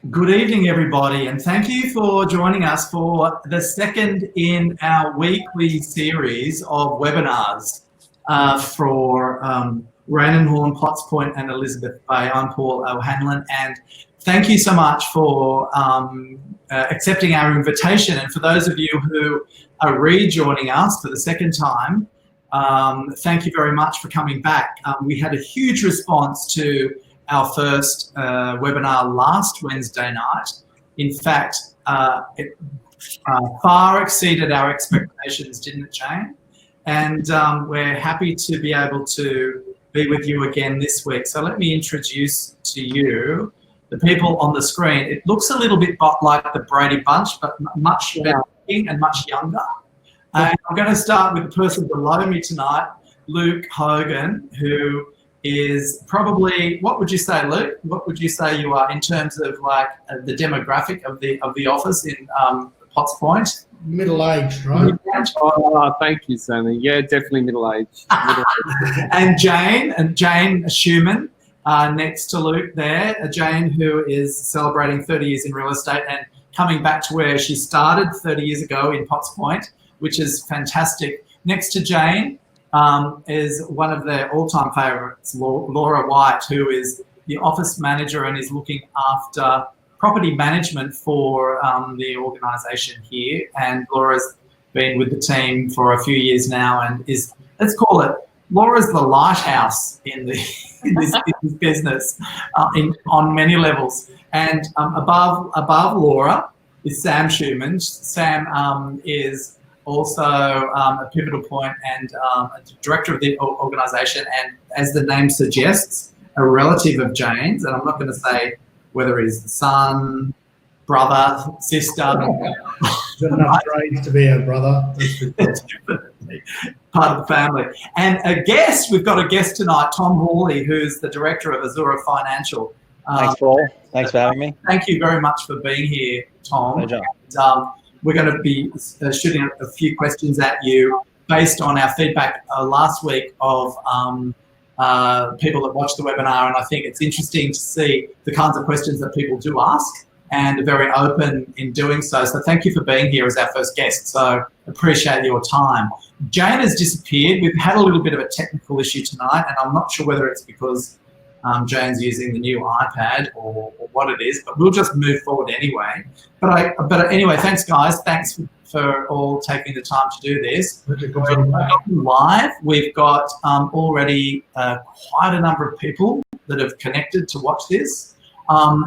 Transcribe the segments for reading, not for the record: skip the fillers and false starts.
Good evening, everybody, and thank you for joining us for the second in our weekly series of webinars for Raynham Horn, Potts Point, and Elizabeth Bay. I'm Paul O'Hanlon, and thank you so much for accepting our invitation. And for those of you who are rejoining us for the second time, thank you very much for coming back. We had a huge response to our first webinar last Wednesday night. In fact, it far exceeded our expectations, didn't it, Jane? And we're happy to be able to be with you again this week. So let me introduce to you the people on the screen. It looks a little bit like the Brady Bunch, but much better looking and much younger. And I'm going to start with the person below me tonight, Luke Hogan, who is probably, what would you say, Luke? What would you say you are in terms of like the demographic of the office in Potts Point? Middle-aged, right? Oh, thank you, Sammy. Yeah, definitely middle-aged. And Jane Schumann next to Luke there. Jane, who is celebrating 30 years in real estate and coming back to where she started 30 years ago in Potts Point, which is fantastic. Next to Jane is one of their all-time favourites, Laura White, who is the office manager and is looking after property management for the organisation here. And Laura's been with the team for a few years now and is, let's call it, Laura's the lighthouse in this business on many levels. And above Laura is Sam Schumann. Sam is also a pivotal point and a director of the organisation, and as the name suggests, a relative of Jane's. And I'm not going to say whether he's the son, brother, sister. Got enough grades to be a brother. Part of the family. And we've got a guest tonight, Tom Hawley, who's the director of Azura Financial. Thanks, Paul. Thanks for having me. Thank you very much for being here, Tom. Pleasure. And, we're going to be shooting a few questions at you based on our feedback last week of people that watched the webinar, and I think it's interesting to see the kinds of questions that people do ask and are very open in doing so. So thank you for being here as our first guest. So appreciate your time. Jane has disappeared. We've had a little bit of a technical issue tonight, and I'm not sure whether it's because Jane's using the new iPad or what it is, but we'll just move forward anyway. But anyway, thanks guys. Thanks for all taking the time to do this. Live, we've got already quite a number of people that have connected to watch this.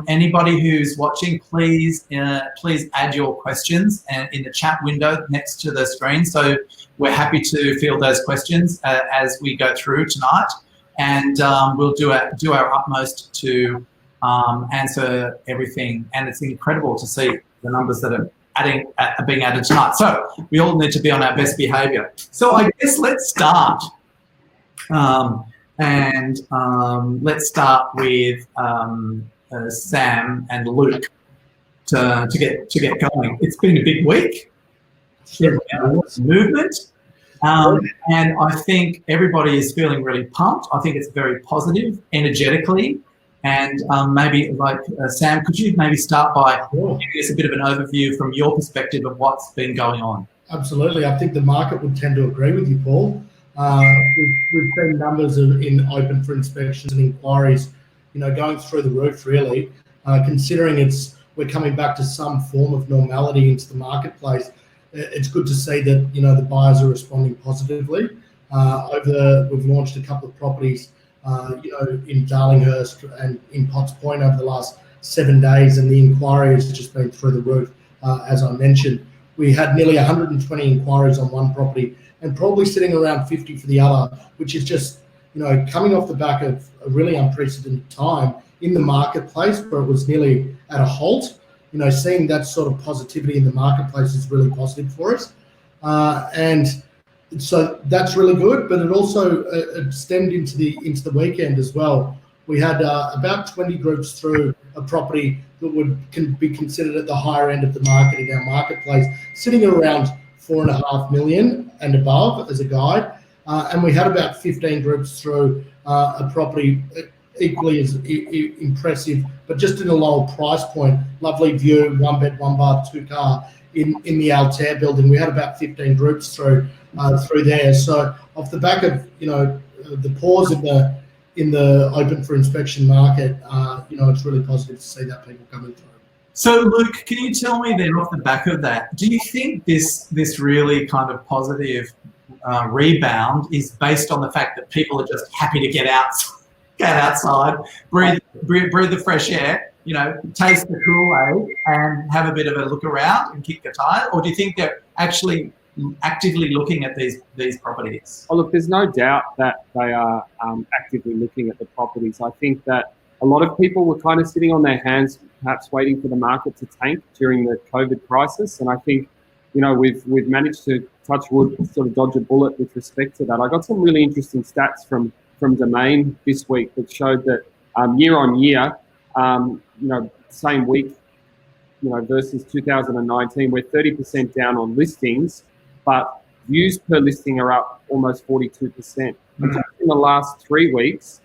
Anybody who's watching, please add your questions in the chat window next to the screen. So we're happy to field those questions as we go through tonight. And we'll do our utmost to answer everything. And it's incredible to see the numbers that are being added tonight. So we all need to be on our best behaviour. So I guess let's start. Let's start with Sam and Luke to get going. It's been a big week. Movement. And I think everybody is feeling really pumped. I think it's very positive, energetically. And maybe, Sam, could you maybe start by giving us a bit of an overview from your perspective of what's been going on? Absolutely. I think the market would tend to agree with you, Paul. We've seen numbers in open for inspections and inquiries, going through the roof, really. Considering we're coming back to some form of normality into the marketplace, it's good to see that the buyers are responding positively. We've launched a couple of properties, in Darlinghurst and in Potts Point over the last 7 days, and the inquiry has just been through the roof. As I mentioned, we had nearly 120 inquiries on one property, and probably sitting around 50 for the other, which is just coming off the back of a really unprecedented time in the marketplace where it was nearly at a halt. Seeing that sort of positivity in the marketplace is really positive for us. And so that's really good, but it also extended into the weekend as well. We had about 20 groups through a property that can be considered at the higher end of the market in our marketplace, sitting around 4.5 million and above as a guide. And we had about 15 groups through a property equally as impressive, but just in a lower price point. Lovely view, 1 bed, 1 bath, 2 car in the Altair building. We had about 15 groups through there. So off the back of the pause in the open for inspection market, it's really positive to see that people coming through. So, Luke, can you tell me then, off the back of that, do you think this really kind of positive rebound is based on the fact that people are just happy to get outside, breathe the fresh air, taste the Kool-Aid and have a bit of a look around and kick the tires? Or do you think they're actually actively looking at these properties? Oh, look, there's no doubt that they are actively looking at the properties. I think that a lot of people were kind of sitting on their hands, perhaps waiting for the market to tank during the COVID crisis. And I think, we've managed to, touch wood, sort of dodge a bullet with respect to that. I got some really interesting stats from Domain this week that showed that year on year, same week, versus 2019, we're 30% down on listings, but views per listing are up almost 42%. Mm-hmm. And in the last 3 weeks,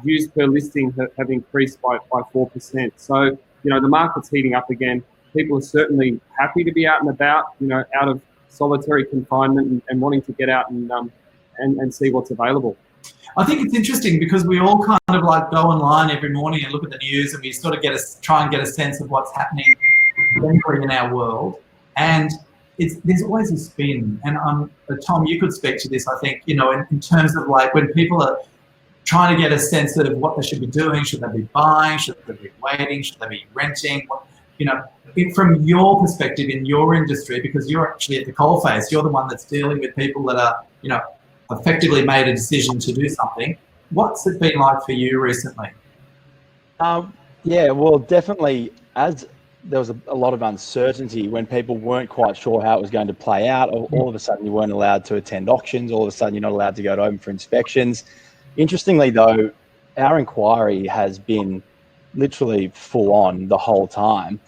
views per listing have increased by 4%. So, the market's heating up again. People are certainly happy to be out and about, out of solitary confinement and wanting to get out and see what's available. I think it's interesting because we all kind of like go online every morning and look at the news, and we sort of try and get a sense of what's happening in our world. And there's always a spin. And Tom, you could speak to this, I think, in terms of like when people are trying to get a sense of what they should be doing. Should they be buying? Should they be waiting? Should they be renting? From your perspective in your industry, because you're actually at the coalface, you're the one that's dealing with people that are, effectively made a decision to do something. What's it been like for you recently? Yeah, well, definitely, as there was a lot of uncertainty when people weren't quite sure how it was going to play out, or all of a sudden you weren't allowed to attend auctions, all of a sudden you're not allowed to go to open for inspections. Interestingly, though, our inquiry has been literally full on the whole time.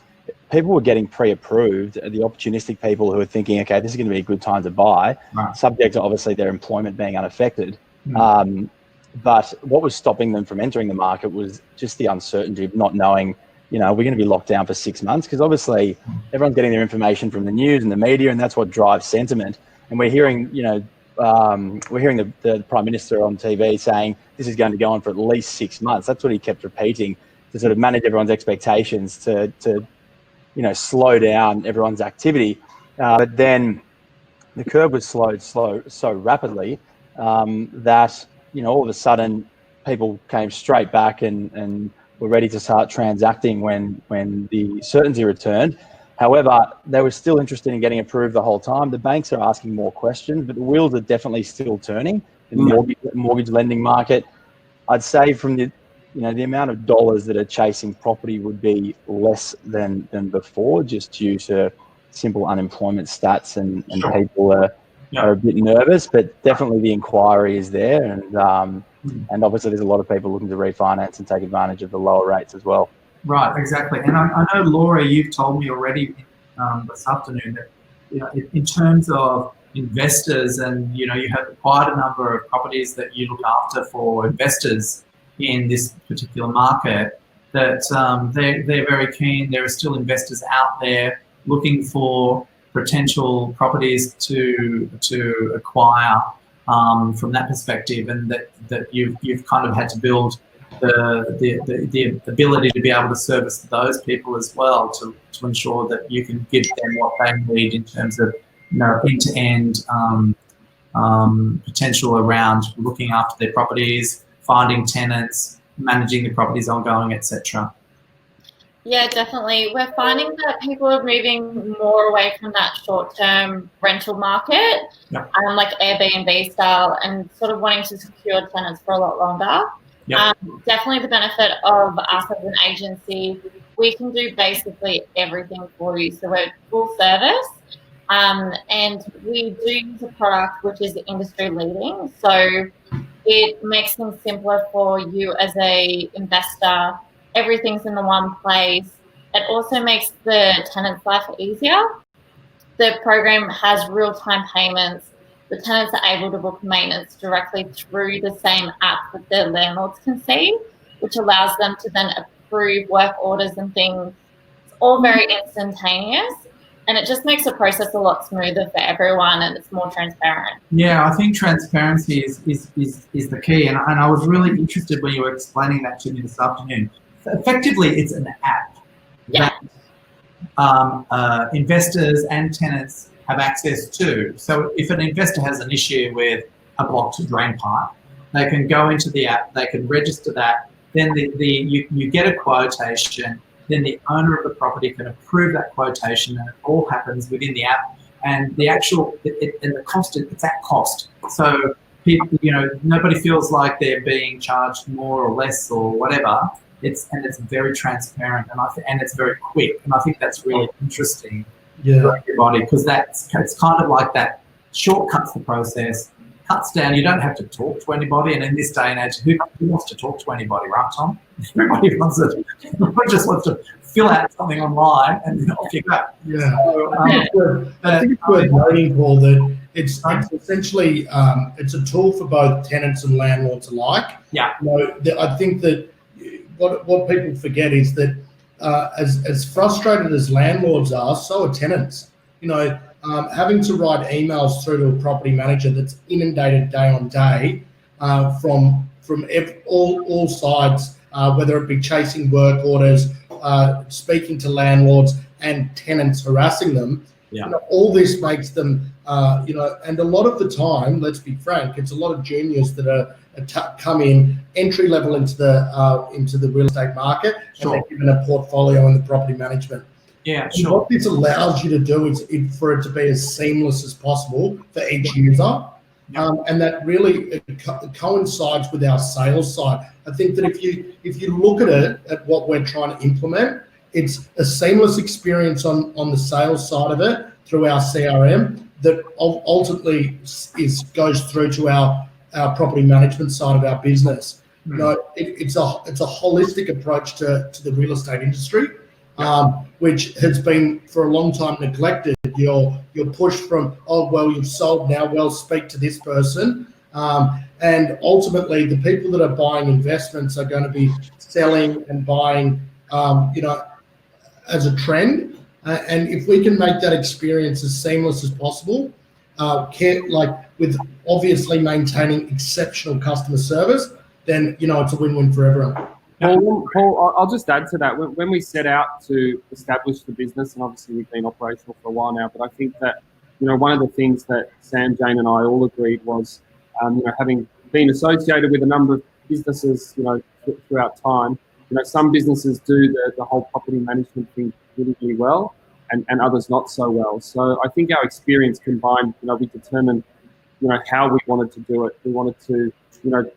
People were getting pre-approved, the opportunistic people who were thinking, okay, this is going to be a good time to buy, subject to obviously their employment being unaffected. But what was stopping them from entering the market was just the uncertainty of not knowing, we're going to be locked down for 6 months, because obviously everyone's getting their information from the news and the media, and that's what drives sentiment. And we're hearing, the Prime Minister on TV saying this is going to go on for at least 6 months. That's what he kept repeating to sort of manage everyone's expectations, to slow down everyone's activity. But then the curve was slowed so rapidly that, all of a sudden people came straight back and were ready to start transacting when the certainty returned. However, they were still interested in getting approved the whole time. The banks are asking more questions, but the wheels are definitely still turning in the mortgage lending market. I'd say from the amount of dollars that are chasing property would be less than before, just due to simple unemployment stats, and people are a bit nervous, but definitely the inquiry is there. And obviously there's a lot of people looking to refinance and take advantage of the lower rates as well. Right, exactly. And I know, Laura, you've told me already this afternoon that, in terms of investors, and, you have quite a number of properties that you look after for investors in this particular market, that they're very keen. There are still investors out there looking for potential properties to acquire from that perspective, and that you've kind of had to build the ability to be able to service those people as well, to ensure that you can give them what they need in terms of end-to-end potential around looking after their properties, finding tenants, managing the properties ongoing, etc. Yeah, definitely. We're finding that people are moving more away from that short-term rental market, like Airbnb style, and sort of wanting to secure tenants for a lot longer. Definitely the benefit of us as an agency, we can do basically everything for you. So we're full service, and we do use a product which is industry leading. So it makes things simpler for you as a investor. Everything's in the one place. It also makes the tenant's life easier. The program has real-time payments. the tenants are able to book maintenance directly through the same app that their landlords can see, which allows them to then approve work orders and things. It's all very instantaneous, and it just makes the process a lot smoother for everyone, and it's more transparent. Yeah, I think transparency is the key, and I was really interested when you were explaining that to me this afternoon. Effectively, it's an app that investors and tenants have access to. So if an investor has an issue with a blocked drain pipe, they can go into the app, they can register that, then you get a quotation, then the owner of the property can approve that quotation, and it all happens within the app. And the actual, and the cost, it's at cost. So people, nobody feels like they're being charged more or less or whatever. It's very transparent, and it's very quick. And I think that's really interesting for everybody, because it's kind of like that shortcuts the process, cuts down. You don't have to talk to anybody. And in this day and age, who wants to talk to anybody, right, Tom? Everybody wants it. Everybody just wants to fill out something online and then off you go. Yeah. So, I think it's worth noting, Paul, that it's essentially it's a tool for both tenants and landlords alike. Yeah. I think that what people forget is that as frustrated as landlords are, so are tenants. Having to write emails through to a property manager that's inundated day on day from all sides, whether it be chasing work orders, speaking to landlords and tenants harassing them. Yeah. All this makes them, and a lot of the time, let's be frank, it's a lot of juniors that come in entry level into the real estate market, Sure. and they're given a portfolio in the property management. Yeah, And sure. what this allows you to do is for it to be as seamless as possible for each user. And that really coincides with our sales side. I think that if you look at it, at what we're trying to implement, it's a seamless experience on the sales side of it through our CRM that ultimately goes through to our property management side of our business. It's a holistic approach to the real estate industry, which has been for a long time neglected. You're pushed from, oh, well, you've sold now, well, speak to this person. And ultimately, the people that are buying investments are going to be selling and buying, as a trend. And if we can make that experience as seamless as possible, with obviously maintaining exceptional customer service, then, it's a win-win for everyone. Paul, I'll just add to that. When we set out to establish the business, and obviously we've been operational for a while now, but I think that, one of the things that Sam, Jane and I all agreed was, having been associated with a number of businesses, throughout time, some businesses do the whole property management thing really, really well, and others not so well. So I think our experience combined, we determined, how we wanted to do it. We wanted to,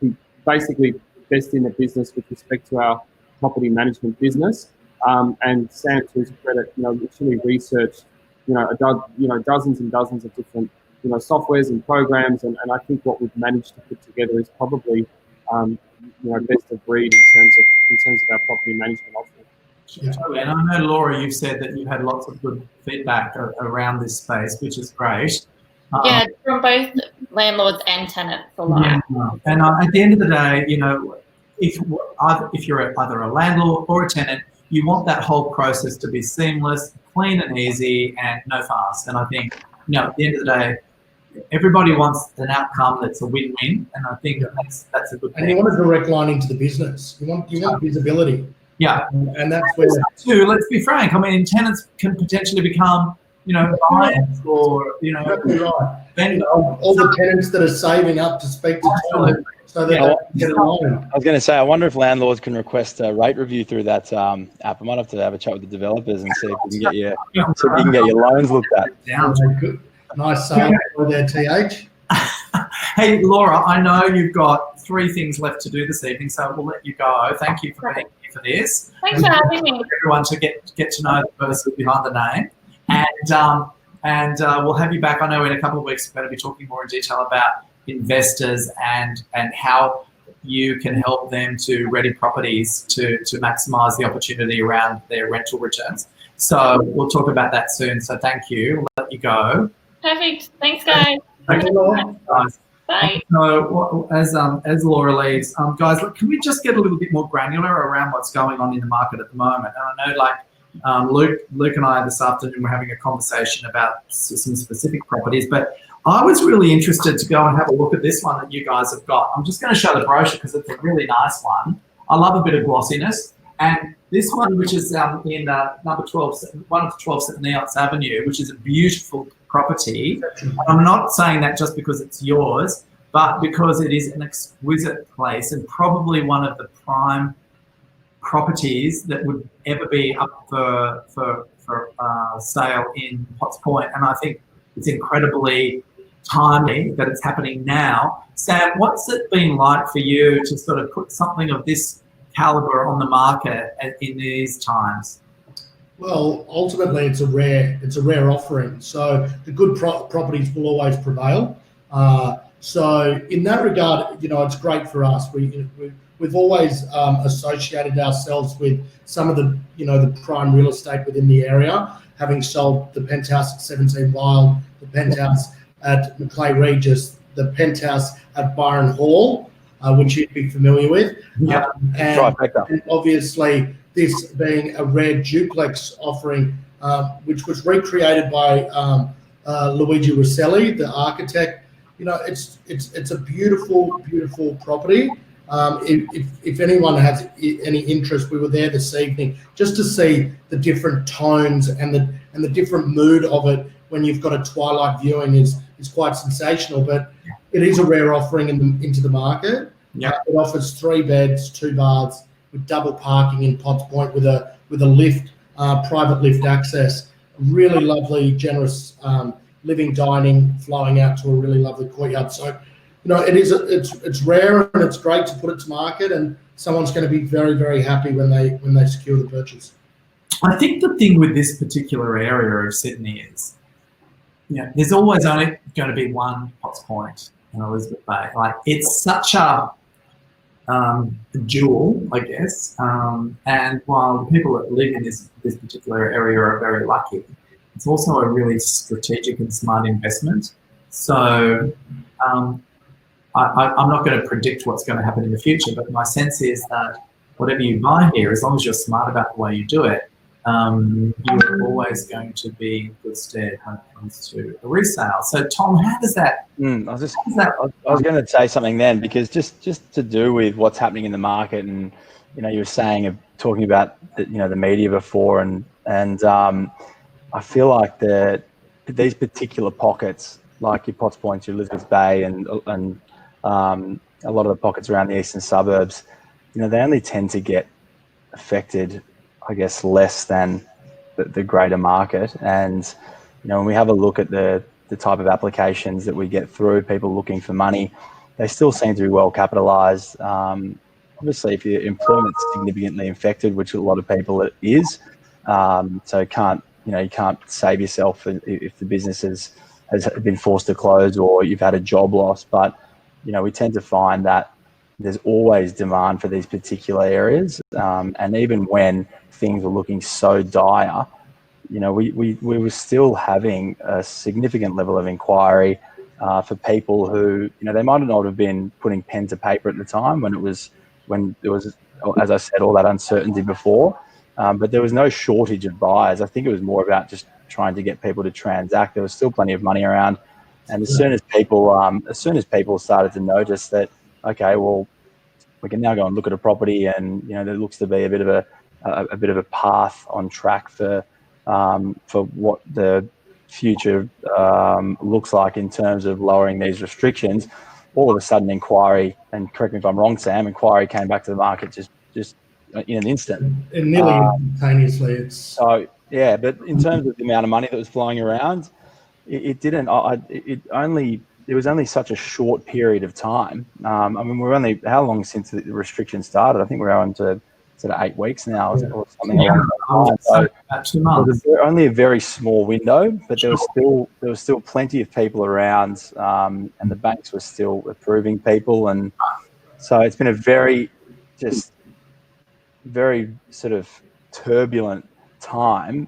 be basically best in the business with respect to our property management business. And Sam, to his credit, literally researched, dozens and dozens of different, softwares and programs. And I think what we've managed to put together is probably, best of breed in terms of our property management offering. Yeah. And I know, Laura, you've said that you've had lots of good feedback around this space, which is great. Yeah, from both landlords and tenants alike. Yeah. And at the end of the day, if you're either a landlord or a tenant, you want that whole process to be seamless, clean and easy, and no fuss. And I think, at the end of the day, everybody wants an outcome that's a win-win, and I think that's a good thing. And you want a direct line into the business. You want visibility. Yeah. And that's where too, let's be frank. I mean, tenants can potentially become, clients or, exactly right. All the tenants that are saving up to speak to tenants so that they can get a loan. I was going to say, I wonder if landlords can request a rate review through that app. I might have to have a chat with the developers and see if we can get your loans looked at. Nice sale for their TH. Hey, Laura, I know you've got 3 things left to do this evening, so we'll let you go. Thank you for being here for this. Thanks for having me. Everyone to get to know the person behind the name. And we'll have you back. I know in a couple of weeks we're going to be talking more in detail about investors and how you can help them to ready properties to maximise the opportunity around their rental returns. So we'll talk about that soon. So thank you. We'll let you go. Perfect. Thanks, guys. Thank you, Laura. guys. Bye. So, as Laura leaves, guys, look, can we just get a little bit more granular around what's going on in the market at the moment? And I know, like Luke and I this afternoon were having a conversation about some specific properties, but I was really interested to go and have a look at this one that you guys have got. I'm just going to show the brochure because it's a really nice one. I love a bit of glossiness. And this one, which is in number 12, 1 of 12 St. Neots Avenue, which is a beautiful property. I'm not saying that just because it's yours, but because it is an exquisite place and probably one of the prime properties that would ever be up for sale in Potts Point. And I think it's incredibly timely that it's happening now. Sam, what's it been like for you to sort of put something of this caliber on the market in these times? Well, ultimately, it's a rare offering. So the good properties will always prevail. So in that regard, it's great for us. We've always associated ourselves with some of the the prime real estate within the area, having sold the penthouse at 17 Wild, the penthouse at Macleay Regis, the penthouse at Byron Hall, which you'd be familiar with. Yeah, and obviously this being a rare duplex offering, which was recreated by Luigi Rosselli, the architect. It's a beautiful property. If anyone has any interest, we were there this evening just to see the different tones and the different mood of it when you've got a twilight viewing is quite sensational. But it is a rare offering into the market. Yeah. It offers 3 beds, 2 baths with double parking in Potts Point with a lift, private lift access. Really lovely, generous living, dining, flowing out to a really lovely courtyard. So, it's rare and it's great to put it to market, and someone's going to be very, very happy when they secure the purchase. I think the thing with this particular area of Sydney is, there's always only going to be one Potts Point in Elizabeth Bay. Like, it's such a jewel, I guess. And while the people that live in this particular area are very lucky, it's also a really strategic and smart investment. So I'm not going to predict what's going to happen in the future, but my sense is that whatever you buy here, as long as you're smart about the way you do it, you're always going to be in good stead when it comes to a resale. So, Tom, how does that? I was going to say something then, because just to do with what's happening in the market, and you were talking about the media before, and I feel like these particular pockets, like your Potts Point, your Elizabeth Bay, and a lot of the pockets around the eastern suburbs, they only tend to get affected, I guess, less than the greater market. And when we have a look at the type of applications that we get through, people looking for money, they still seem to be well capitalised. Obviously, if your employment's significantly affected, which a lot of people it is, so you can't save yourself if the business has been forced to close or you've had a job loss. But we tend to find that there's always demand for these particular areas, and even when things were looking so dire, we were still having a significant level of inquiry for people who, they might not have been putting pen to paper at the time when there was, as I said, all that uncertainty before, but there was no shortage of buyers. I think it was more about just trying to get people to transact. There was still plenty of money around, and as soon as people started to notice that, okay, well, we can now go and look at a property, and there looks to be a bit of a path on track for what the future looks like in terms of lowering these restrictions. All of a sudden, inquiry, and correct me if I'm wrong, Sam, inquiry came back to the market just in an instant. And nearly instantaneously. So yeah, but in terms of the amount of money that was flowing around, there was only such a short period of time. We're only, how long since the restrictions started? I think we're on to sort of 8 weeks now, or something along that line. So about 2 months. It was only a very small window, but there was still plenty of people around, and the banks were still approving people, and so it's been a very sort of turbulent time,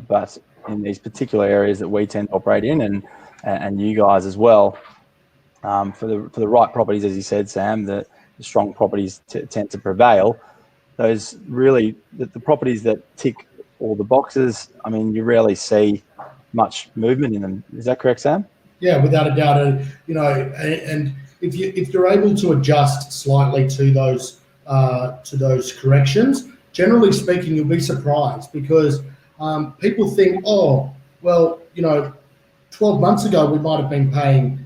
but in these particular areas that we tend to operate in, and and you guys as well, for the right properties, as you said, Sam, the strong properties tend to prevail. Those really, the properties that tick all the boxes, I mean, you rarely see much movement in them. Is that correct, Sam? Yeah, without a doubt. And if you're able to adjust slightly to those corrections, generally speaking, you'll be surprised, because people think, oh, well, 12 months ago we might have been paying,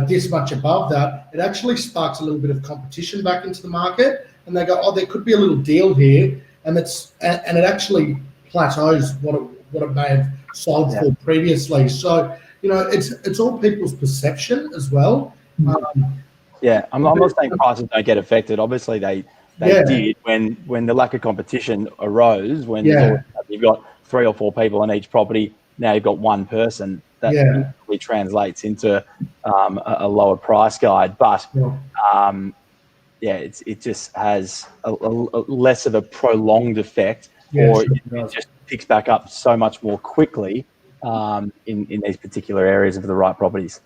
this much above that. It actually sparks a little bit of competition back into the market, and they go, oh, there could be a little deal here, and it actually plateaus what it may have sold for previously. So it's all people's perception as well. Yeah, I'm not saying prices don't get affected. Obviously, they did when the lack of competition arose. When you've got 3 or 4 people on each property, now you've got one person. That instantly translates into a lower price guide. But it just has a less of a prolonged effect, or it just picks back up so much more quickly in these particular areas of the right properties.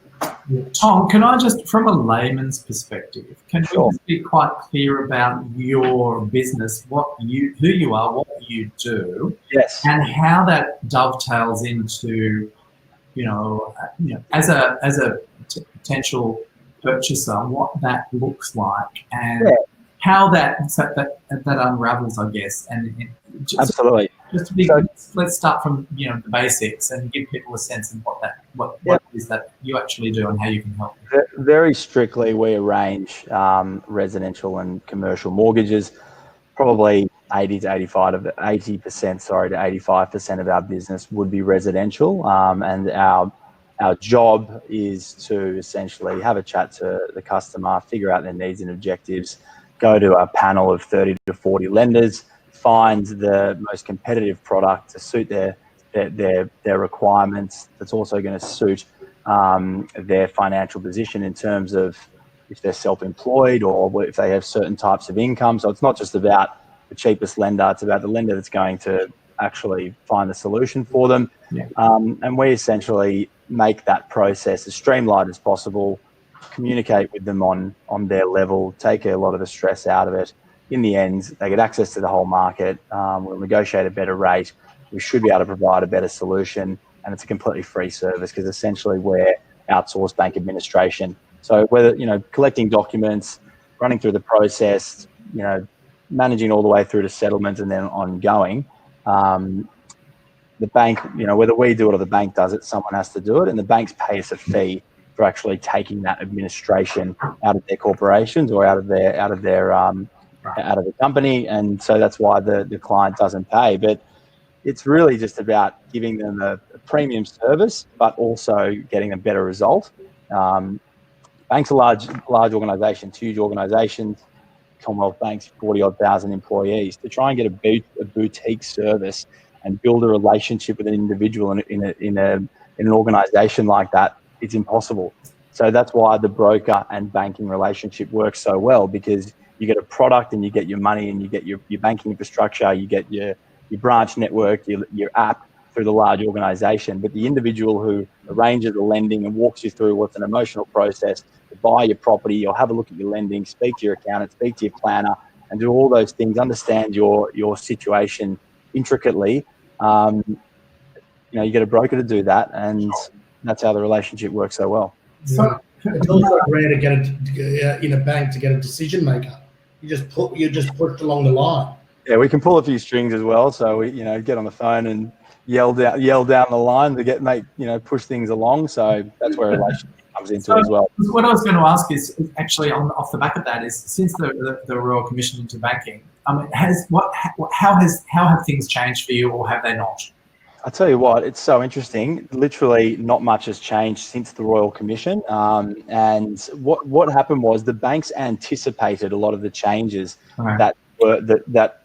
Tom, can I just, from a layman's perspective, can you just be quite clear about your business, who you are, what you do, and how that dovetails into, as a potential purchaser, what that looks like, and how that unravels, I guess. And absolutely. Just to be, let's start from the basics and give people a sense of what it is that you actually do and how you can help. Very strictly, we arrange residential and commercial mortgages. Probably 80% to 85% of our business would be residential, and our job is to essentially have a chat to the customer, figure out their needs and objectives, go to a panel of 30 to 40 lenders, find the most competitive product to suit their requirements, that's also going to suit their financial position in terms of if they're self-employed or if they have certain types of income. So it's not just about the cheapest lender, it's about the lender that's going to actually find the solution for them. And we essentially make that process as streamlined as possible, communicate with them on their level, take a lot of the stress out of it. In the end, they get access to the whole market. We'll negotiate a better rate. We should be able to provide a better solution, and it's a completely free service because essentially we're outsourced bank administration. So whether, collecting documents, running through the process, managing all the way through to settlement and then ongoing, the bank, whether we do it or the bank does it, someone has to do it, and the banks pay us a fee for actually taking that administration out of their corporations or out of the company, and so that's why the client doesn't pay. But it's really just about giving them a premium service, but also getting a better result. Banks are large organisations, huge organisations. Commonwealth Bank's 40-odd thousand employees. To try and get a boutique service and build a relationship with an individual in an organisation like that, it's impossible. So that's why the broker and banking relationship works so well, because you get a product and you get your money and you get your banking infrastructure, you get your branch network, your app through the large organisation. But the individual who arranges the lending and walks you through what's an emotional process to buy your property, or have a look at your lending, speak to your accountant, speak to your planner, and do all those things, understand your situation intricately. You get a broker to do that, and that's how the relationship works so well. So it's also rare to get in a bank to get a decision maker. You're just pushed along the line. Yeah, we can pull a few strings as well. So we, get on the phone and yell down the line to push things along. So that's where a relationship comes into as well. What I was going to ask is actually off the back of that is, since the Royal Commission into banking, how have things changed for you, or have they not? I tell you what, it's so interesting. Literally, not much has changed since the Royal Commission. And what happened was the banks anticipated a lot of the changes that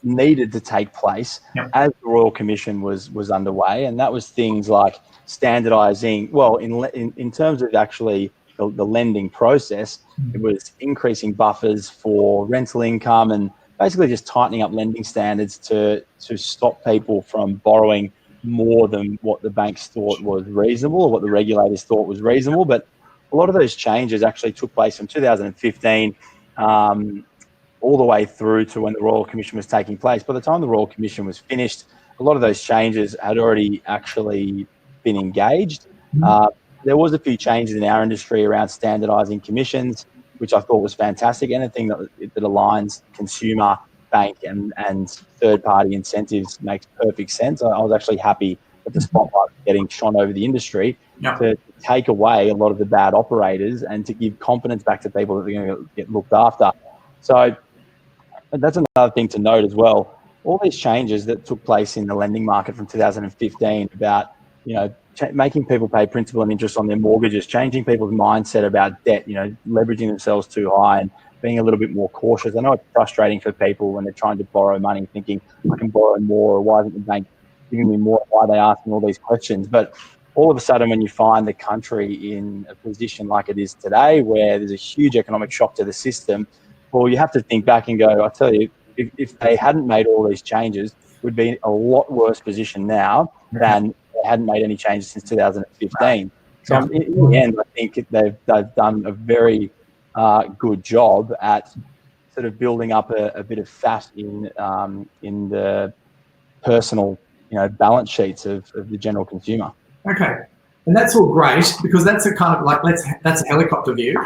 needed to take place as the Royal Commission was underway, and that was things like standardising. Well, in terms of actually the lending process, it was increasing buffers for rental income and basically just tightening up lending standards to stop people from borrowing more than what the banks thought was reasonable or what the regulators thought was reasonable. But a lot of those changes actually took place from 2015 all the way through to when the Royal Commission was taking place. By the time the Royal Commission was finished, a lot of those changes had already actually been engaged. There was a few changes in our industry around standardising commissions, which I thought was fantastic. Anything that aligns consumer, bank and third-party incentives makes perfect sense. I was actually happy that the spotlight was getting shone over the industry to take away a lot of the bad operators and to give confidence back to people that they're going to get looked after. So that's another thing to note as well. All these changes that took place in the lending market from 2015 about, making people pay principal and interest on their mortgages, changing people's mindset about debt, leveraging themselves too high and being a little bit more cautious. I know it's frustrating for people when they're trying to borrow money, thinking, I can borrow more, or why isn't the bank giving me more? Why are they asking all these questions? But all of a sudden, when you find the country in a position like it is today, where there's a huge economic shock to the system, well, you have to think back and go, I tell you, if they hadn't made all these changes, we'd be in a lot worse position now than they hadn't made any changes since 2015. So in the end, I think they've done a very good job at sort of building up a bit of fat in the personal, balance sheets of the general consumer. Okay, and that's all great because that's a kind of like that's a helicopter view.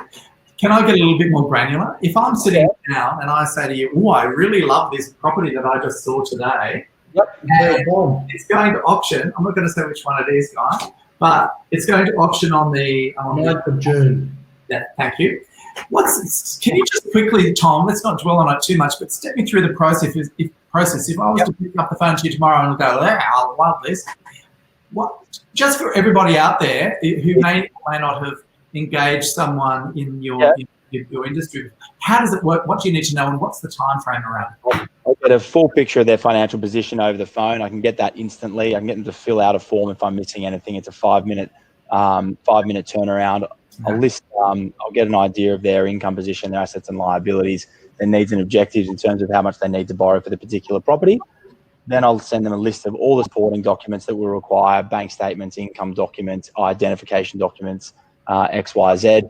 Can I get a little bit more granular? If I'm sitting down and I say to you, "Oh, I really love this property that I just saw today," and it's going to auction. I'm not going to say which one it is, guys, but it's going to auction on the 9th of June. Yeah, thank you. Can you just quickly, Tom? Let's not dwell on it too much, but step me through the process. If I was to pick up the phone to you tomorrow and go, I love this. Just for everybody out there who may or may not have engaged someone in your industry, how does it work? What do you need to know, and what's the time frame around it? I'll get a full picture of their financial position over the phone. I can get that instantly. I can get them to fill out a form if I'm missing anything. It's a 5-minute turnaround. I'll get an idea of their income position, their assets and liabilities, their needs and objectives in terms of how much they need to borrow for the particular property. Then I'll send them a list of all the supporting documents that we require: bank statements, income documents, identification documents, X, Y, Z.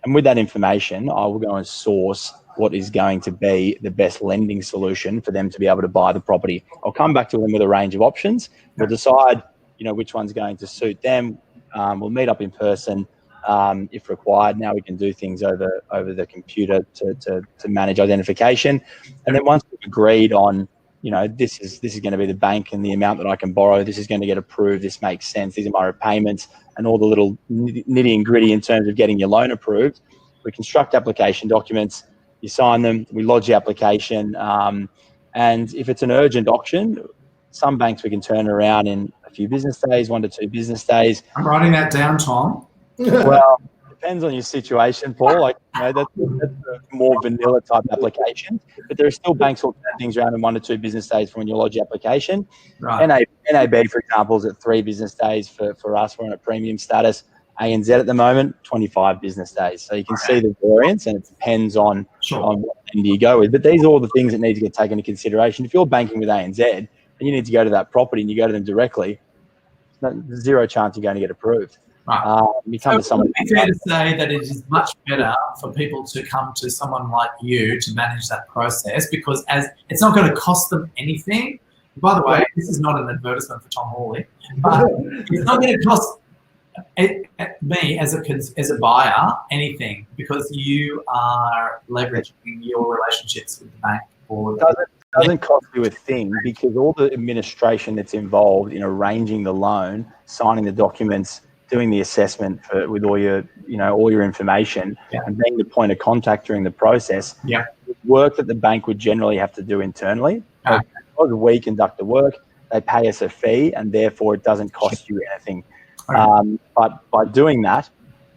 And with that information, I will go and source what is going to be the best lending solution for them to be able to buy the property. I'll come back to them with a range of options. We'll decide, which one's going to suit them. We'll meet up in person if required. Now we can do things over the computer to manage identification. And then once we've agreed on, this is going to be the bank and the amount that I can borrow, this is going to get approved, this makes sense, these are my repayments, and all the little nitty and gritty in terms of getting your loan approved. We construct application documents, you sign them, we lodge the application, and if it's an urgent auction, some banks we can turn around in a few business days, 1 to 2 business days. I'm writing that down, Tom. Well, depends on your situation, Paul. That's a more vanilla type application, but there are still banks who turn things around in 1 to 2 business days from when you lodge your application. Right. NAB, for example, is at 3 business days for us. We're on a premium status. ANZ at the moment, 25 business days. So you can see the variance, and it depends on what end you go with. But these are all the things that need to get taken into consideration. If you're banking with ANZ and you need to go to that property and you go to them directly, there's zero chance you're going to get approved. Right. So it's fair to say that it is much better for people to come to someone like you to manage that process, because as it's not going to cost them anything. By the way, this is not an advertisement for Tom Hawley, but it's not going to cost me as a buyer anything, because you are leveraging your relationships with the bank. It doesn't cost you a thing, because all the administration that's involved in arranging the loan, signing the documents, doing the assessment with all your information, and being the point of contact during the process, work that the bank would generally have to do internally. Because we conduct the work, they pay us a fee, and therefore it doesn't cost you anything. But by doing that,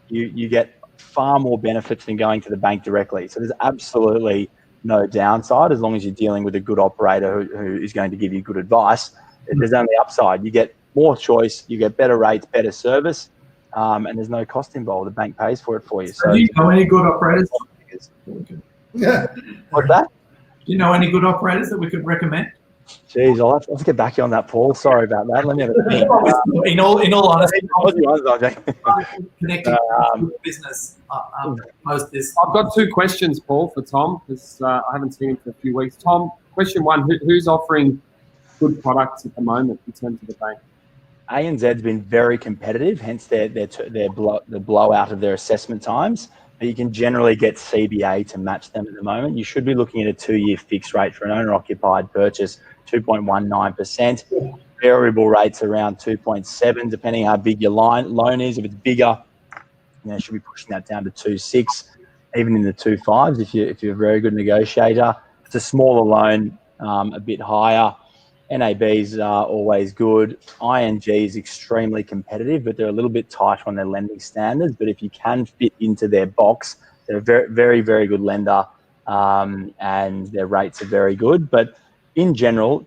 you get far more benefits than going to the bank directly. So there's absolutely no downside as long as you're dealing with a good operator who is going to give you good advice. There's only upside. You get more choice, you get better rates, better service, and there's no cost involved. The bank pays for it for you. So do you know any good operators? What's that? Do you know any good operators that we could recommend? Geez, I'll have to get back to you on that, Paul. Sorry about that. Let me have a think. In all honesty, connecting Um, with business post this. I've got 2 questions, Paul, for Tom, because I haven't seen him for a few weeks. Tom, question 1, who's offering good products at the moment in terms of the bank? ANZ's been very competitive, hence the blowout of their assessment times. But you can generally get CBA to match them at the moment. You should be looking at a 2-year fixed rate for an owner-occupied purchase, 2.19%. Variable rates around 2.7, depending how big your loan is. If it's bigger, you should be pushing that down to 2.6, even in the 2.5s if you're a very good negotiator. If it's a smaller loan, a bit higher. NABs are always good. ING is extremely competitive, but they're a little bit tight on their lending standards. But if you can fit into their box, they're a very, very, very good lender, and their rates are very good. But in general,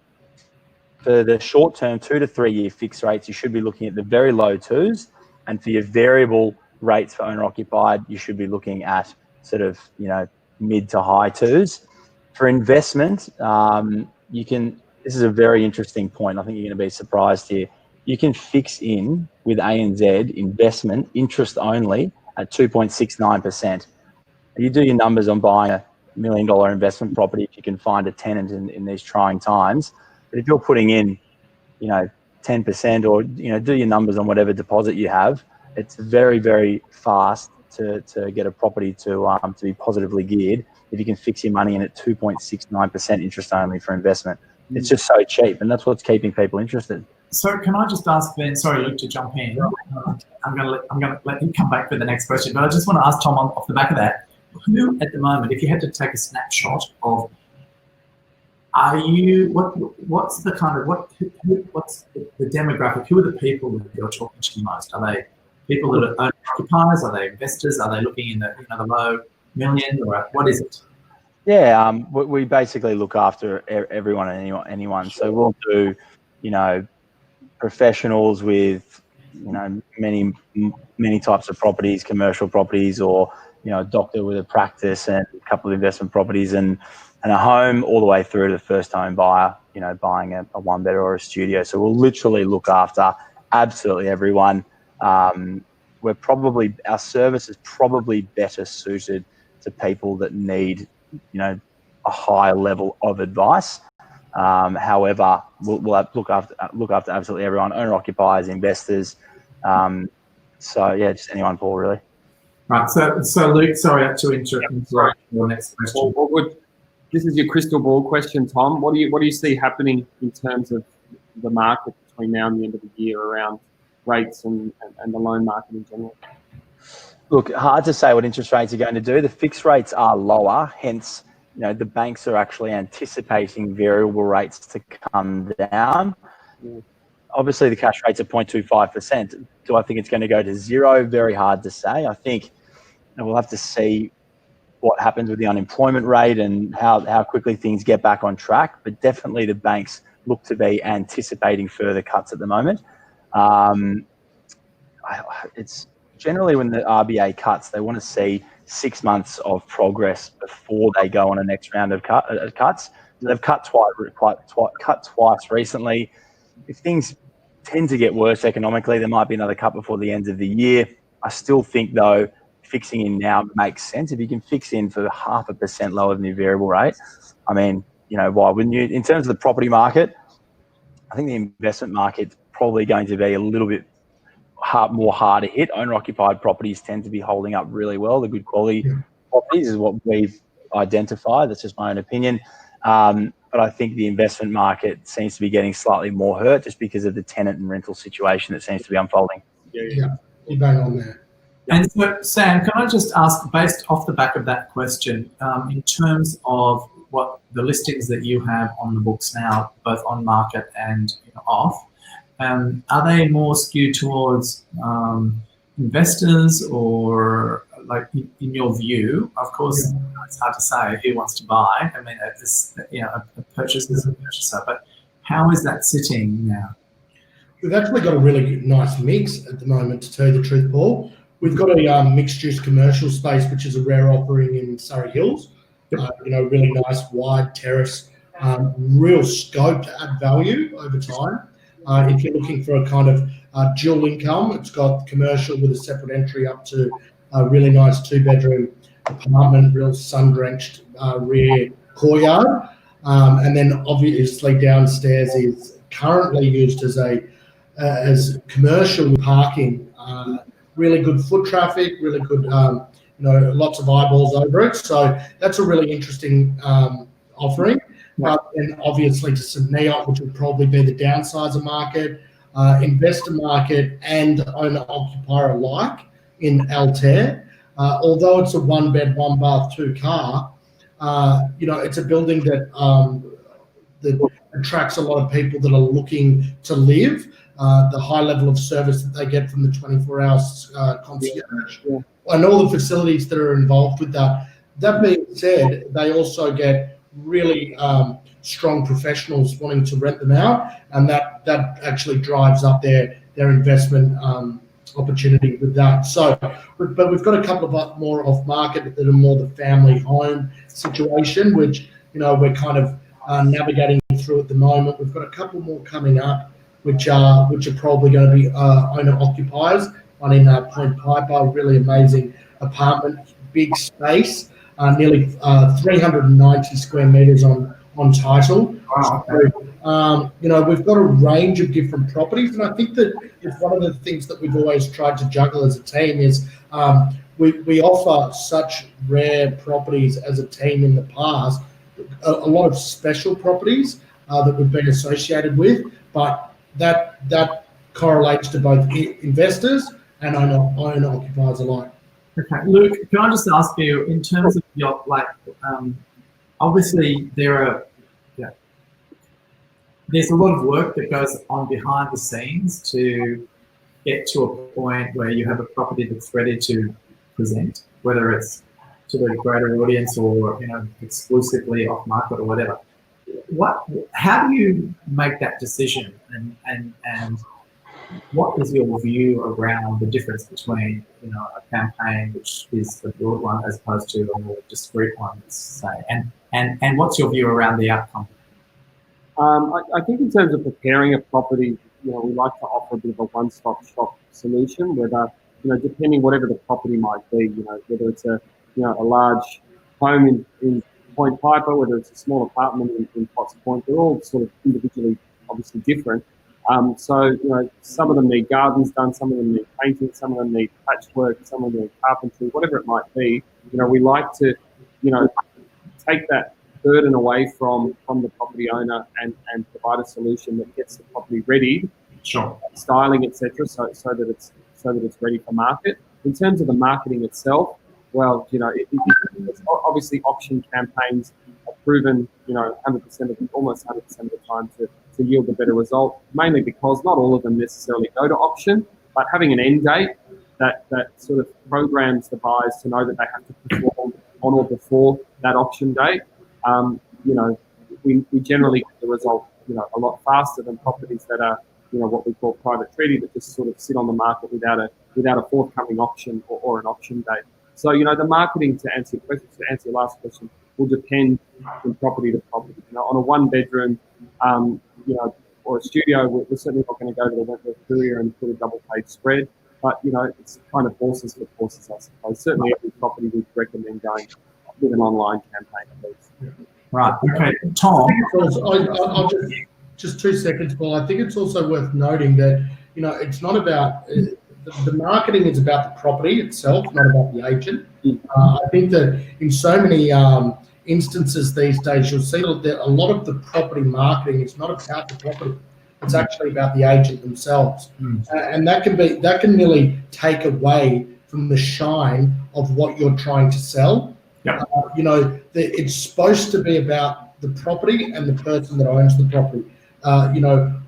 for the short-term 2 to 3 year fixed rates, you should be looking at the very low 2s. And for your variable rates for owner-occupied, you should be looking at sort of, mid to high 2s. For investment, this is a very interesting point. I think you're going to be surprised here. You can fix in with ANZ investment interest only at 2.69%. You do your numbers on buying $1 million investment property if you can find a tenant in these trying times. But if you're putting in, 10% or, do your numbers on whatever deposit you have, it's very, very fast to get a property to be positively geared if you can fix your money in at 2.69% interest only for investment. It's just so cheap, and that's what's keeping people interested. So can I just ask Ben, sorry, Luke, to jump in. I'm going to let him come back for the next question, but I just want to ask Tom off the back of that, who at the moment, if you had to take a snapshot of, what's the demographic? Who are the people that you're talking to most? Are they people that are owner occupiers? Are they investors? Are they looking in the low million, or what is it? Yeah, we basically look after everyone and anyone. So we'll do, professionals with, many types of properties, commercial properties, or, a doctor with a practice and a couple of investment properties and a home, all the way through to the first home buyer, buying a 1-bedder or a studio. So we'll literally look after absolutely everyone. Our service is probably better suited to people that need, a higher level of advice. However, we'll look after absolutely everyone, owner occupiers, investors. Just anyone, Paul, really. Right. So Luke, sorry to interrupt your next question. This is your crystal ball question, Tom. What do you see happening in terms of the market between now and the end of the year around rates and the loan market in general? Look, hard to say what interest rates are going to do. The fixed rates are lower, hence, the banks are actually anticipating variable rates to come down. Obviously, the cash rates are 0.25%. Do I think it's going to go to 0? Very hard to say. I think we'll have to see what happens with the unemployment rate and how quickly things get back on track. But definitely the banks look to be anticipating further cuts at the moment. It's generally when the RBA cuts, they want to see 6 months of progress before they go on a next round of cuts. They've cut twice recently. If things tend to get worse economically, there might be another cut before the end of the year. I still think, though, fixing in now makes sense. If you can fix in for 0.5% lower than your variable rate, I mean, why wouldn't you? In terms of the property market, I think the investment market's probably going to be a little bit more hard to hit. Owner-occupied properties tend to be holding up really well. The good quality properties is what we've identified. That's just my own opinion. But I think the investment market seems to be getting slightly more hurt just because of the tenant and rental situation that seems to be unfolding. Yeah, you're bang on there. And so, Sam, can I just ask, based off the back of that question, in terms of what the listings that you have on the books now, both on market and off, are they more skewed towards investors, or like in your view? Of course, it's hard to say who wants to buy. I mean, a purchase is a purchaser, but how is that sitting now? We've actually got a really nice mix at the moment, to tell you the truth, Paul. We've got a mixed-use commercial space, which is a rare offering in Surrey Hills. Really nice wide terrace real scope to add value over time. If you're looking for a kind of dual income, it's got commercial with a separate entry up to a really nice 2-bedroom apartment, real sun-drenched rear courtyard. And then obviously downstairs is currently used as commercial parking. Really good foot traffic, really good, lots of eyeballs over it. So that's a really interesting offering. But then obviously to St Neot, which would probably be the downsizer market, investor market, and owner-occupier alike in Altair. Although it's a 1-bed, 1-bath, 2-car, it's a building that attracts a lot of people that are looking to live. The high level of service that they get from the 24-hour concierge, and all the facilities that are involved with that. That being said, they also get really strong professionals wanting to rent them out, and that actually drives up their investment opportunity with that. So, but we've got a couple of more off market that are more the family home situation, which we're kind of navigating through at the moment. We've got a couple more coming up, which are probably going to be owner occupiers. One in Point Piper, really amazing apartment, big space, nearly 390 square meters on title. Wow. So, we've got a range of different properties, and I think that it's one of the things that we've always tried to juggle as a team is we offer such rare properties as a team in the past, a lot of special properties that we've been associated with, but that correlates to both investors and owner occupiers alike. Okay, Luke, can I just ask you, in terms of your, obviously there's a lot of work that goes on behind the scenes to get to a point where you have a property that's ready to present, whether it's to the greater audience or exclusively off market or whatever. How do you make that decision, and what is your view around the difference between a campaign which is a broad one as opposed to a more discrete one, say, and what's your view around the outcome? I think in terms of preparing a property, we like to offer a bit of a one-stop shop solution, whether depending whatever the property might be, whether it's a large home in Point Piper, whether it's a small apartment in Potts Point, they're all sort of individually obviously different. So some of them need gardens done, some of them need painting, some of them need patchwork, some of them need carpentry, whatever it might be. We like to take that burden away from the property owner and provide a solution that gets the property ready, sure, styling, etc., so that it's ready for market. In terms of the marketing itself, well, it's obviously auction campaigns are proven, 100% almost 100% of the time to yield a better result, mainly because not all of them necessarily go to auction, but having an end date that sort of programs the buyers to know that they have to perform on or before that auction date. We generally get the result, a lot faster than properties that are, what we call private treaty, that just sort of sit on the market without a forthcoming auction or an auction date. So, the marketing, to answer your last question, will depend from property to property. On a 1-bedroom, or a studio, we're certainly not going to go to the Wentworth Courier and put a double-page spread. But, it's kind of horses for courses, I suppose. Certainly every property we'd recommend going with an online campaign, at least. Right. Okay. Tom? I'll just 2 seconds, Paul. I think it's also worth noting that, it's not about... the marketing is about the property itself, not about the agent. I think that in so many instances these days, you'll see that a lot of the property marketing is not about the property. It's actually about the agent themselves. And that can really take away from the shine of what you're trying to sell. Yep. It's supposed to be about the property and the person that owns the property.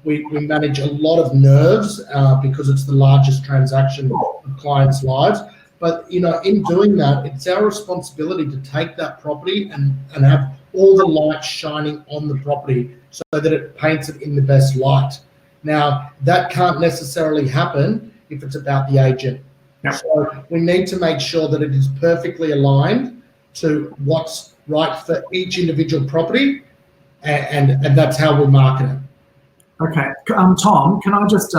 We manage a lot of nerves because it's the largest transaction of clients' lives. But, in doing that, it's our responsibility to take that property and have all the light shining on the property so that it paints it in the best light. Now, that can't necessarily happen if it's about the agent. Yep. So we need to make sure that it is perfectly aligned to what's right for each individual property and that's how we market it. Okay, Tom, can I just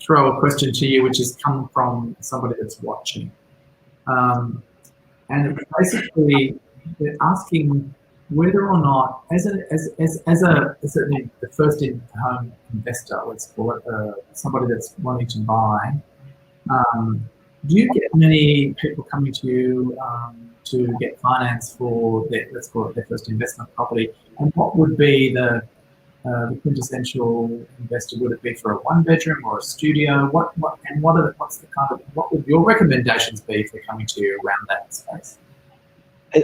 throw a question to you, which has come from somebody that's watching, and basically they're asking whether or not, as the first home investor, let's call it, somebody that's wanting to buy, do you get many people coming to you to get finance for their, let's call it, their first investment property? And what would be the quintessential investor? Would it be for a one-bedroom or a studio? What would your recommendations be for coming to you around that space?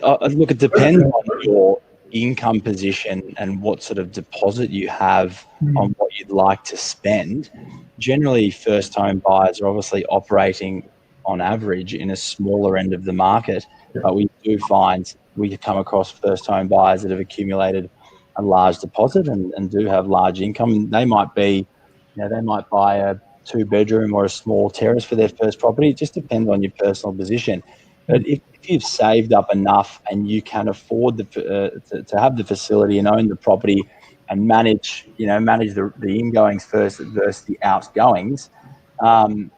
Look, it depends on your income position and what sort of deposit you have on what you'd like to spend. Generally, first home buyers are obviously operating on average in a smaller end of the market, but we do find we come across first home buyers that have accumulated a large deposit and do have large income. They might be, they might buy a 2-bedroom or a small terrace for their first property. It just depends on your personal position. But if you've saved up enough and you can afford to have the facility and own the property and manage the ingoings first versus the outgoings, I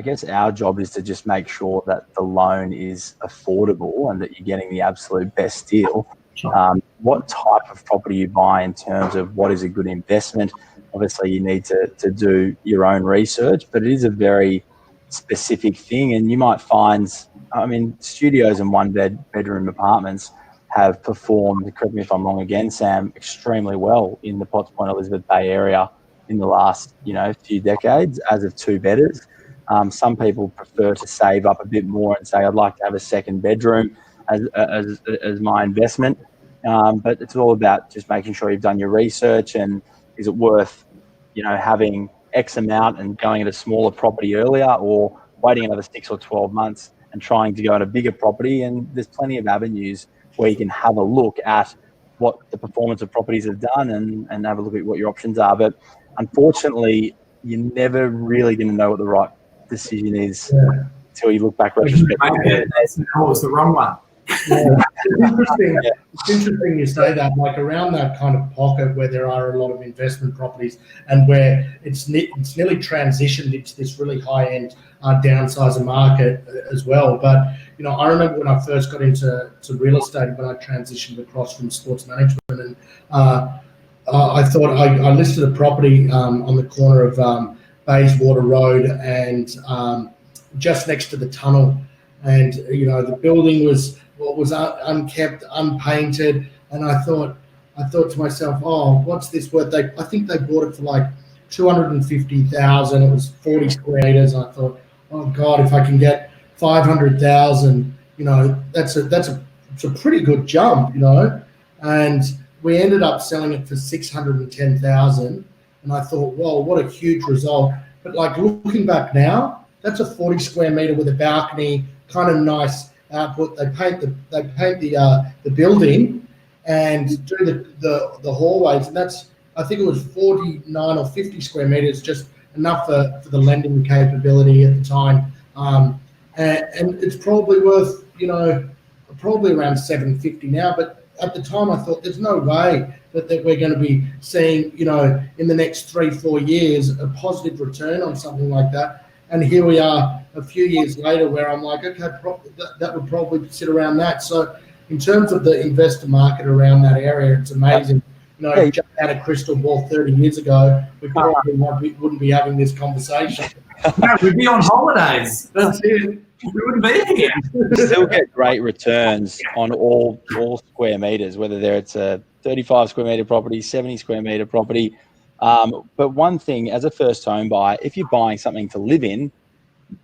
guess our job is to just make sure that the loan is affordable and that you're getting the absolute best deal. What type of property you buy in terms of what is a good investment, obviously you need to do your own research, but it is a very specific thing. And you might find, studios and one-bedroom apartments have performed, correct me if I'm wrong again, Sam, extremely well in the Potts Point Elizabeth Bay area in the last, few decades as of 2-bedders. Some people prefer to save up a bit more and say, I'd like to have a second bedroom as my investment. But it's all about just making sure you've done your research and is it worth, having X amount and going at a smaller property earlier, or waiting another 6 or 12 months and trying to go at a bigger property. And there's plenty of avenues where you can have a look at what the performance of properties have done and have a look at what your options are. But unfortunately, you're never really going to know what the right decision is until you look back retrospectively. That was the wrong one. It's interesting you say that, like around that kind of pocket where there are a lot of investment properties and where it's nearly transitioned into this really high-end downsizer market as well. But, I remember when I first got into real estate, when I transitioned across from sports management, and I thought I listed a property on the corner of Bayswater Road and just next to the tunnel. And, the building was unkept, unpainted. And I thought to myself, oh, what's this worth? I think they bought it for like $250,000. It was 40 square meters. I thought, oh God, if I can get 500,000, that's a pretty good jump, And we ended up selling it for 610,000. And I thought, whoa, what a huge result. But like looking back now, that's a 40 square meter with a balcony, kind of nice output. They paint the building and do the hallways, and that's, I think it was 49 or 50 square meters, just enough for the lending capability at the time. And it's probably worth, probably around 750 now. But at the time, I thought there's no way that we're going to be seeing, in the next 3-4 years, a positive return on something like that. And here we are a few years later where I'm like, okay, that would probably sit around that. So in terms of the investor market around that area, it's amazing. If Jack had a crystal ball 30 years ago, we probably wouldn't be having this conversation. No, we'd be on holidays. That's it. We wouldn't be here. You still get great returns on all square meters, whether it's a 35 square meter property, 70 square meter property. But one thing, as a first home buyer, if you're buying something to live in,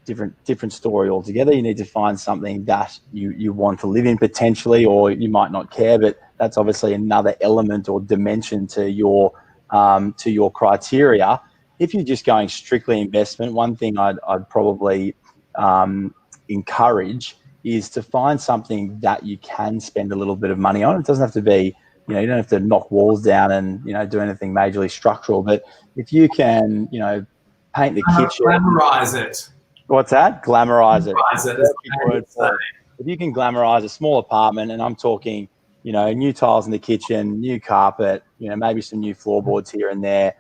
different story altogether. You need to find something that you want to live in potentially, or you might not care, but that's obviously another element or dimension to your criteria. If you're just going strictly investment, one thing I'd probably encourage is to find something that you can spend a little bit of money on. It doesn't have to be, you don't have to knock walls down and, do anything majorly structural, but if you can, paint the kitchen. Glamorize it. What's that? Glamorize it. Glamorize it. If you can glamorize a small apartment, and I'm talking, new tiles in the kitchen, new carpet, maybe some new floorboards here and there,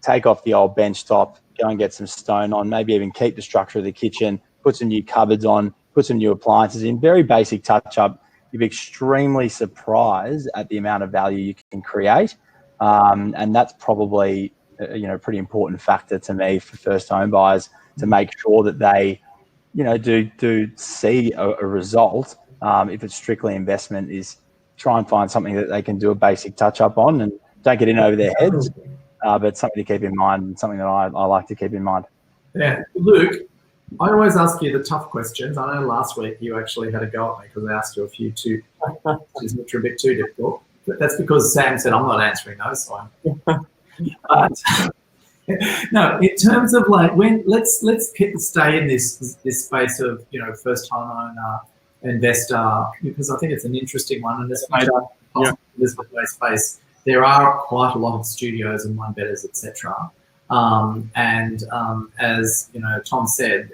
take off the old bench top, go and get some stone on, maybe even keep the structure of the kitchen, put some new cupboards on, put some new appliances in, very basic touch up. You'll be extremely surprised at the amount of value you can create. And that's probably, a pretty important factor to me for first home buyers, to make sure that they, do see a result. If it's strictly investment, is try and find something that they can do a basic touch up on and don't get in over their heads. But something to keep in mind, and something that I like to keep in mind. Yeah, Luke, I always ask you the tough questions. I know last week you actually had a go at me because I asked you a few which are a bit too difficult. But that's because Sam said I'm not answering those. So but no, in terms of let's stay in this space of first time owner, investor, because I think it's an interesting one, and especially in Elizabeth Bay space. There are quite a lot of studios and one-bedders, etc. As Tom said,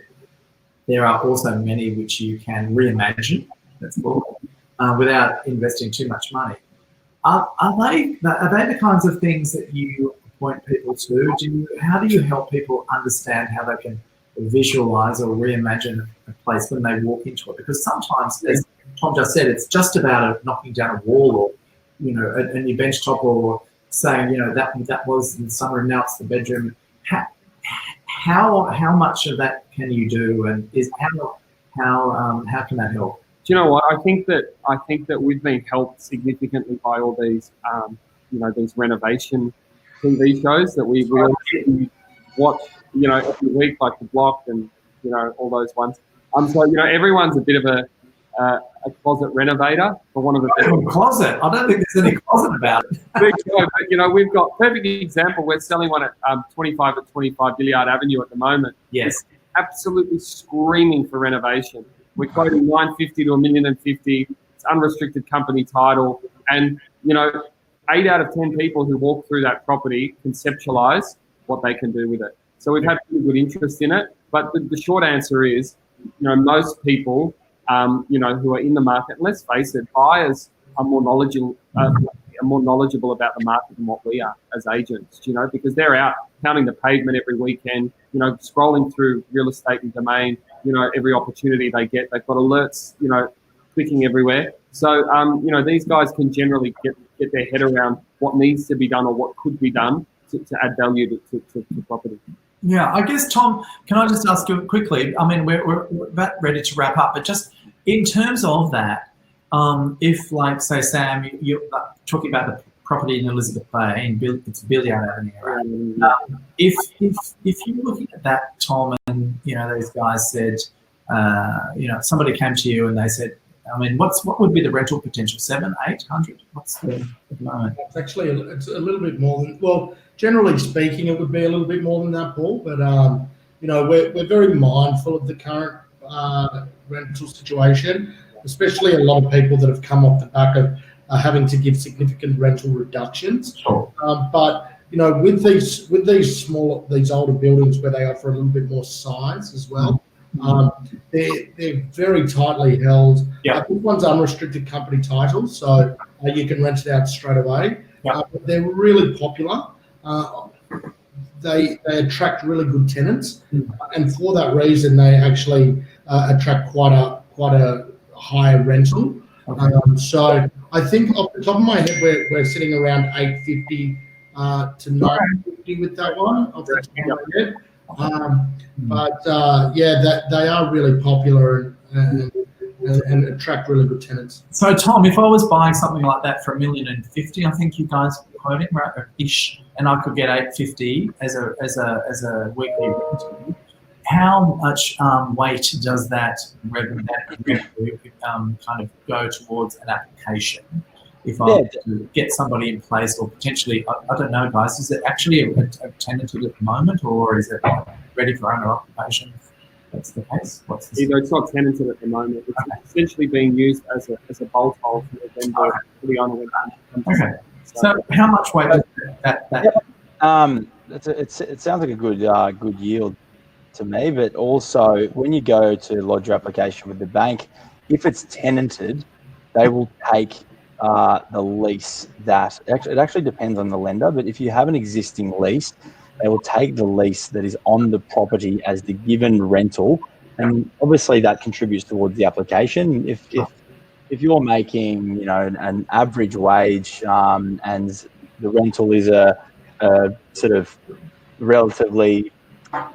there are also many which you can reimagine. That's cool, without investing too much money. Are they the kinds of things that you point people to? How do you help people understand how they can visualize or reimagine a place when they walk into it? Because sometimes, as Tom just said, it's just about knocking down a wall or a new bench top, or saying, that was the sunroom, now it's the bedroom. How much of that can you do, and how can that help? Do you know what? I think that we've been helped significantly by all these, these renovation TV shows that we watch, every week, like The Block and all those ones. So everyone's a bit of a closet renovator, for one of the best. Closet? I don't think there's any closet about it. But, we've got perfect example. We're selling one at 25 at 25 Billiard Avenue at the moment. Yes. It's absolutely screaming for renovation. We're quoting 950 to $1.05 million. It's unrestricted company title, and 8 out of 10 people who walk through that property conceptualize what they can do with it. So we've had pretty good interest in it. But the short answer is, most people, who are in the market, and let's face it, buyers are more knowledgeable about the market than what we are as agents, because they're out counting the pavement every weekend, scrolling through real estate and domain, every opportunity they get. They've got alerts, clicking everywhere. So, these guys can generally get their head around what needs to be done or what could be done to add value to property. Yeah, I guess, Tom, can I just ask you quickly? I mean, we're about ready to wrap up, but just in terms of that, if, like, say, Sam, you're talking about the property in Elizabeth Bay, it's Billiard Avenue, right? If you're looking at that, Tom, and these guys said, somebody came to you and they said, I mean, what would be the rental potential? 700, 800? What's the moment? It's actually it's a little bit more than, well, generally speaking, it would be a little bit more than that, Paul. But we're very mindful of the current rental situation, especially a lot of people that have come off the back of having to give significant rental reductions. Sure. But with these older buildings where they offer a little bit more size as well. They're very tightly held. Yeah. This one's unrestricted company title, so you can rent it out straight away. Yeah. But they're really popular. They attract really good tenants, and for that reason, they actually attract quite a high rental. Okay. So I think off the top of my head, we're sitting around 850 to 950 with that one. Off the top of my head. They are really popular and attract really good tenants. So, Tom, if I was buying something like that for $1.05 million, I think you guys are quoting, right, ish, and I could get 850 as a weekly rental, how much weight does that revenue kind of go towards an application? If I want to get somebody in place, or potentially, I don't know, guys, is it actually a tenanted at the moment, or is it ready for owner occupation? That's the case. It's not tenanted at the moment. It's essentially being used as a bolt hole for the vendor for the owner. Okay. So how much weight does that? It sounds like a good yield to me, but also when you go to lodge your application with the bank, if it's tenanted, they will take the lease that it actually depends on the lender, but if you have an existing lease, they will take the lease that is on the property as the given rental, and obviously that contributes towards the application. If you're making, you know, an average wage, and the rental is a sort of relatively,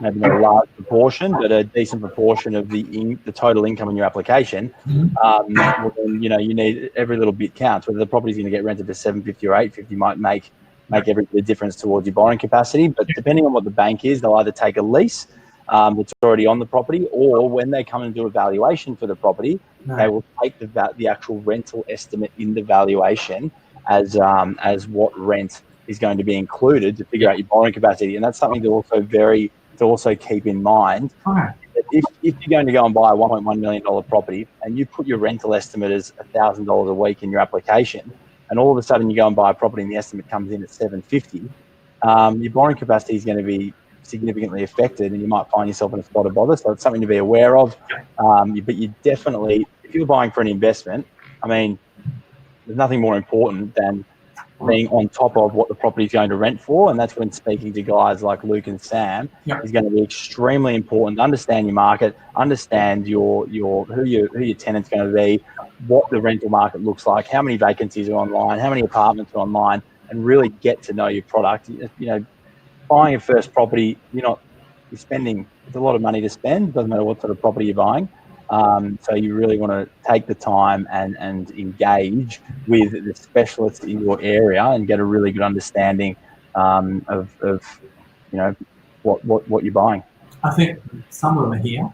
maybe not a large proportion, but a decent proportion of the total income in your application, well, then, you know, you need every little bit counts. Whether the property's going to get rented for $750 or $850 might make every bit of difference towards your borrowing capacity. But depending on what the bank is, they'll either take a lease that's already on the property, or when they come and do a valuation for the property, they will take the actual rental estimate in the valuation as what rent is going to be included to figure out your borrowing capacity. And that's something to also keep in mind. If you're going to go and buy a $1.1 million property and you put your rental estimate as $1,000 a week in your application, and all of a sudden you go and buy a property and the estimate comes in at $750, your borrowing capacity is going to be significantly affected, and you might find yourself in a spot of bother. So it's something to be aware of. But you definitely, if you're buying for an investment, I mean, there's nothing more important than being on top of what the property is going to rent for, and that's when speaking to guys like Luke and Sam is going to be extremely important to understand your market, understand your who your tenant's going to be, what the rental market looks like, how many vacancies are online, how many apartments are online, and really get to know your product. You know, buying a first property, you're spending, it's a lot of money to spend, doesn't matter what sort of property you're buying. So you really want to take the time and engage with the specialists in your area and get a really good understanding of you know, what you're buying. I think some of them are here.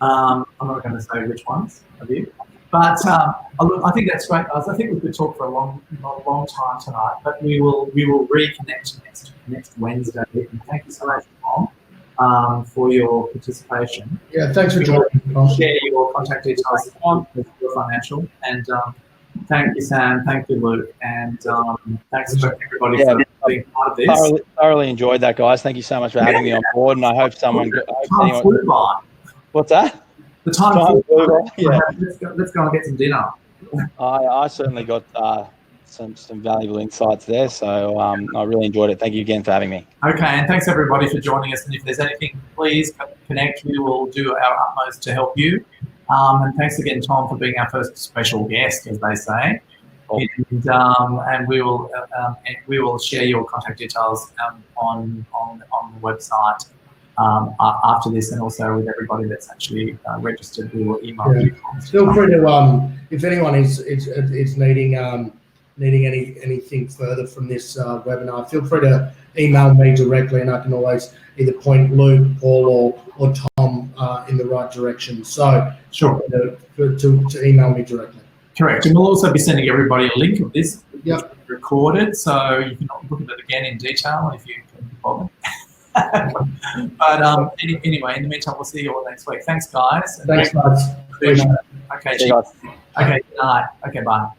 I'm not going to say which ones of you, but I think that's great, guys. I think we could talk for a long time tonight, but we will reconnect next Wednesday. And thank you so much, Tom, for your participation. Yeah, thanks for joining. Tom. Share your contact details on your financial, and thank you, Sam. Thank you, Luke, and thanks to everybody for being part of this. Thoroughly enjoyed that, guys. Thank you so much for having me on board, and I hope someone. Time flew by. What's that? The time flew by. Yeah. Let's go and get some dinner. I certainly got some valuable insights there, so I really enjoyed it. Thank you again for having me. Okay, and thanks everybody for joining us. And if there's anything, please connect. We will do our utmost to help you. And thanks again, Tom, for being our first special guest, as they say. Cool. And we will share your contact details on the website after this, and also with everybody that's actually registered. We will email you. Feel free to if anyone is needing anything further from this webinar, feel free to email me directly, and I can always either point Luke, Paul, or Tom in the right direction. So sure, to email me directly. Correct, and we'll also be sending everybody a link of this. Yep. Recorded, so you can look at it again in detail if you can bother. But anyway, in the meantime, we'll see you all next week. Thanks, guys. Thanks, guys. Okay, See you guys. Okay, good night. Okay, bye.